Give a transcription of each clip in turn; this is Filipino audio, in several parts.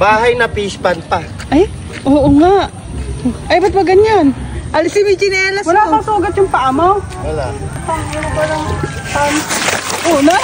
Bahay na fish pan pa. Ay, oo nga. Ay, ba't ba ganyan? Alisin mo yung chinelas mo. Wala kang sugat yung paa mo? Wala. Oo na.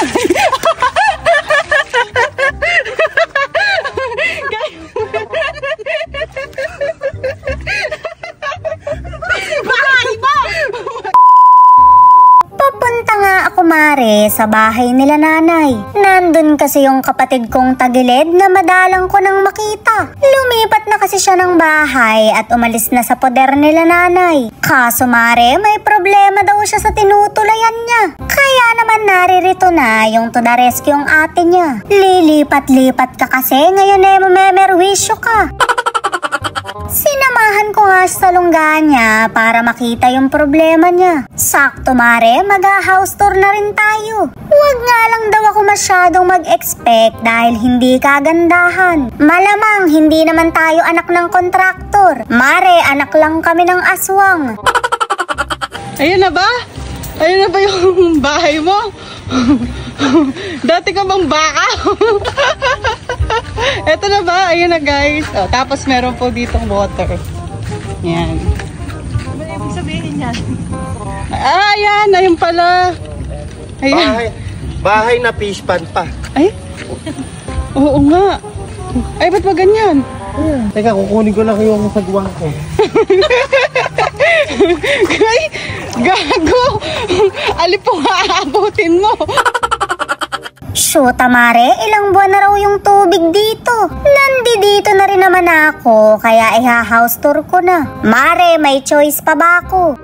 Papunta nga ako, Mare, sa bahay nila nanay. Nandun kasi yung kapatid kong tagilid na madalang ko nang makita. Lumipat na kasi siya ng bahay at umalis na sa poder nila nanay. Kaso, Mare, may problema daw siya sa tinutulayan niya. Kaya naman naririto na yung to the rescue yung ate niya. Lilipat-lipat ka kasi, ngayon memerwisyo ka. Sinamahan ko nga sa lungga niya para makita yung problema niya. Sakto, Mare, mag-house tour na rin tayo. Huwag nga lang daw ako masyadong mag-expect dahil hindi kagandahan. Malamang hindi naman tayo anak ng kontraktor. Mare, anak lang kami ng aswang. Ayun na ba? Ayun na ba yung bahay mo? Dati ka bang baka? Eto na ba? Ayun na, guys. Oh, tapos meron po ditong water. Yan. Ano ibig sabihin yan? Ah, yan. Ayun pala. Ayan. Bahay na fish pan pa. Ay? Oo nga. Ay, ba't ba ganyan? Ayan. Teka, kukunin ko lang yung sagwang ko. Ay, gago. Alip po nga aabutin mo. Shoot, Mare, ilang buwan na raw yung tubig dito. Nandito na rin naman ako, kaya iha-house tour ko na. Mare, may choice pa ba ako?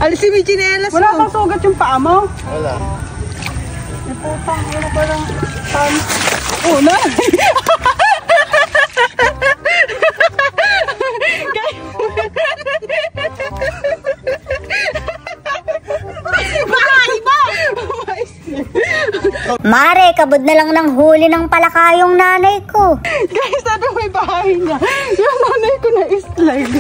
Alisin mo yung chinelas mo. Wala kang sugat yung paa mo? Wala. Naputang, wala parang Oo na. Mare, kabod na lang ng huli ng palaka yung nanay ko. Guys, sabi mo yung bahay niya. Yung nanay ko na slide.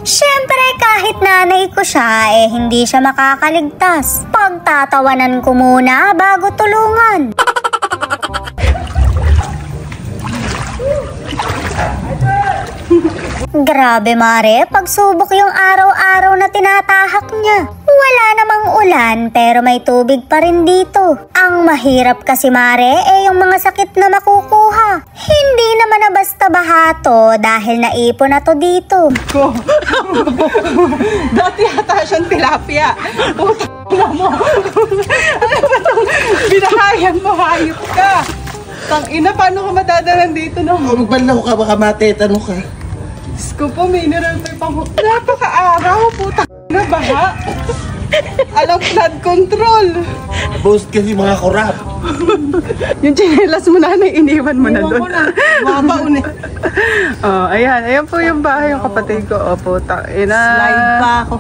Siyempre, kahit nanay ko siya, hindi siya makakaligtas. Pagtatawanan ko muna bago tulungan. Grabe, Mare, pagsubok yung araw-araw na tinatahak niya. Wala namang ulan pero may tubig pa rin dito. Ang mahirap kasi, Mare, yung mga sakit na makukuha. Hindi naman na basta bahato dahil naipon na to dito. Dati yata siyang tilapia. Puta mo. Ano ba itong binahayan mo? Hayop ka. Tangina, paano ka madadalan dito na? Magbanlaw ka, baka matetanong ka. Sko po, mineral pa pang... Napaka-araw, puta na baha. Alam, flood control. Boost kasi mga korap. Yung chinelas mo na, iniwan mo na doon. Mabaon eh. Oh, ayan. Ayan po yung bahay ng kapatid ko. Oh, puta. Slide pa ako.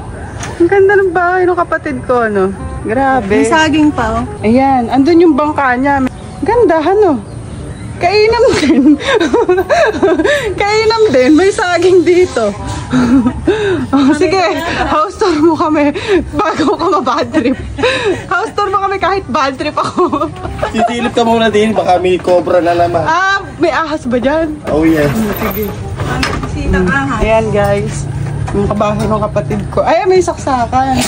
Ang ganda ng bahay ng kapatid ko, ano? Grabe. May saging pa, oh. Ayan. Andun yung bangka niya. Ganda, ano? Kainam din. Kainam din. May saging dito. Oh, sige, house tour mo kami bago ka ma-bad trip. House tour mo kami kahit bad trip ako. Sisilip ka muna din, baka may cobra na naman. Ah, may ahas ba dyan? Oh yes. Sige. Sitang ahas. Ayan, guys. Yung kabahay ng kapatid ko. Ay, may saksakan.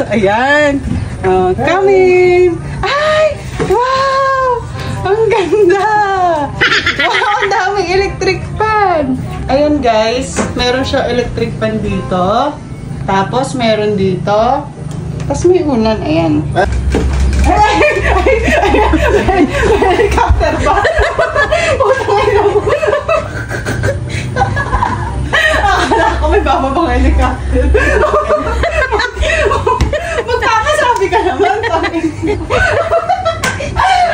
Ayan. Oh, come in. Ay! Wow! Ang ganda! Wow, ang daming electric fan! Ayan, guys, meron siya electric fan dito. Tapos meron dito. Tapos may unan, ayan. Ay! May helicopter ba? Putang ina mo. Akala ko may bababang helicopter. Magkakasabi ka naman.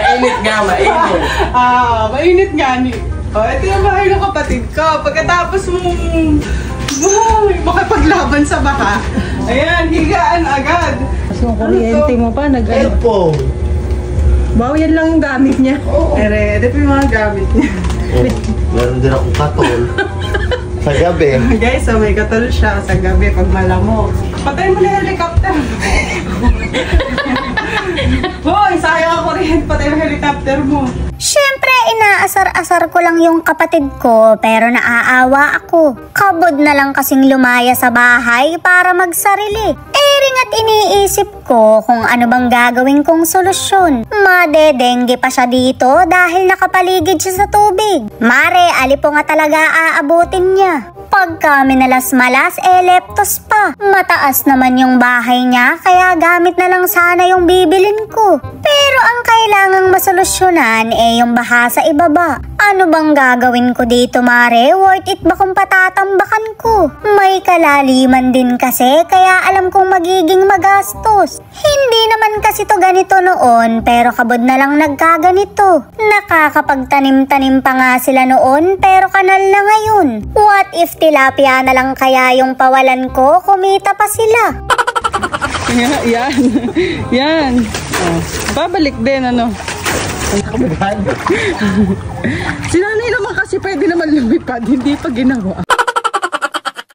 Mainit nga, mainit. Ah, mainit nga ni. Oh, ito yung bahay ng kapatid ko. Pagkatapos mong makapaglaban sa baha, ayan, higaan agad. Kasi yung kuryente mo pa, Elpo. Bawa yan lang yung gamit niya. Oo. Ito yung mga gamit niya. Meron din akong katol. Sa gabi. Guys, so may katol siya sa gabi pag malamok. Patay mo na yung helicopter. Hoy, sayang ang kuryente. Patay yung helicopter mo. Siyempre, Inaasar-asar ko lang yung kapatid ko pero naaawa ako. Kabod na lang kasing lumaya sa bahay para magsarili. Ring at iniisip ko kung ano bang gagawin kong solusyon. Madedengge pa siya dito dahil nakapaligid siya sa tubig. Mare, alipo nga talaga aabutin niya. Pagka minalas-malas, leptos pa. Mataas naman yung bahay niya, kaya gamit na lang sana yung bibilin ko. Pero ang kailangang masolusyonan yung baha sa ibaba. Ano bang gagawin ko dito, Mare? Worth it ba kung patatambakan ko? May kalaliman din kasi, kaya alam kong magiging magastos. Hindi naman kasi to ganito noon, pero kabod na lang nagkaganito. Nakakapagtanim-tanim pa nga sila noon, pero kanal na ngayon. What if tilapia na lang kaya yung pawalan ko, kumita pa sila? Yan. Yan. Oh, babalik din, ano. Si nanay naman kasi pwede naman lumipad, hindi pa ginawa.